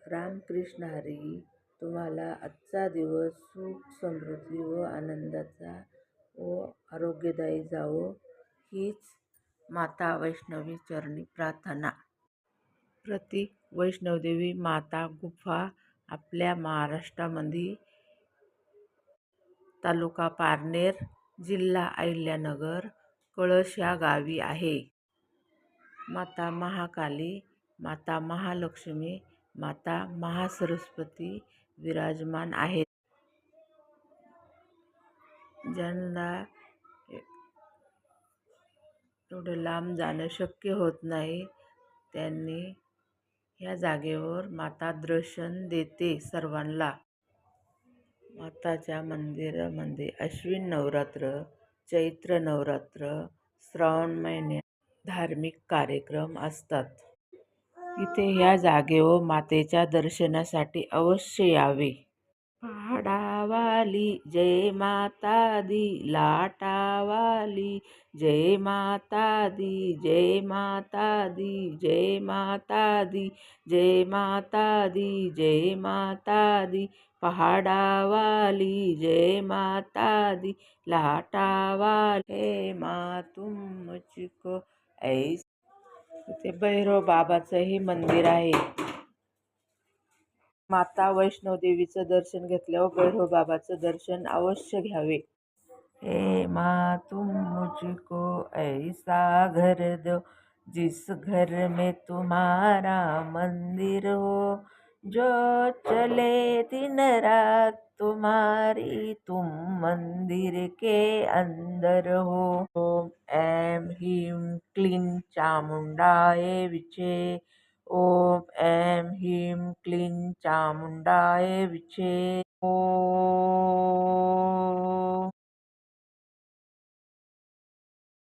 रामकृष्ण हरी. तुम्हाला आजचा दिवस सुख समृद्धी व आनंदाचा व आरोग्यदायी जावो हीच माता वैष्णवी चरणी प्रार्थना. प्रतीक वैष्णवदेवी माता गुफा आपल्या महाराष्ट्रामध्ये तालुका पारनेर, जिल्हा अहिल्यानगर, कळश या गावी आहे. माता महाकाली, माता महालक्ष्मी, माता महासरस्वती विराजमान आहेत. ज्यांना एवढं लांब जाणं शक्य होत नाही त्यांनी ह्या जागेवर माता दर्शन देते सर्वांना. माताच्या मंदिरामध्ये अश्विन नवरात्र, चैत्र नवरात्र, श्रावण महिन्यात धार्मिक कार्यक्रम असतात. इथे ह्या जागेवर मातेच्या दर्शनासाठी अवश्य यावे. पहाडावाली जय माता दी, लाटावाली जय माता दी, जय माता दी, जय माता दी, जय माता दी, जय माता दी. पहाडावाली जय माता दी, लाटावाली हे माँ तुम मुझको ऐसा. इथे भैरव बाबाचंही मंदिर आहे. माता वैष्णोदेवीचं दर्शन घेतल्यावर भैरव बाबाचं दर्शन अवश्य घ्यावे. हे माँ तुम मुझको ऐसा घर दो जिस घर में तुम्हारा मंदिर हो, जो चले दिन रात तुम्हारी, तुम मंदिर के अंदर हो. ओम ऐं ह्रीं क्लीं चामुंडाय विचे. ओम ऐं ह्रीं क्लीं चामुंडाय विचे.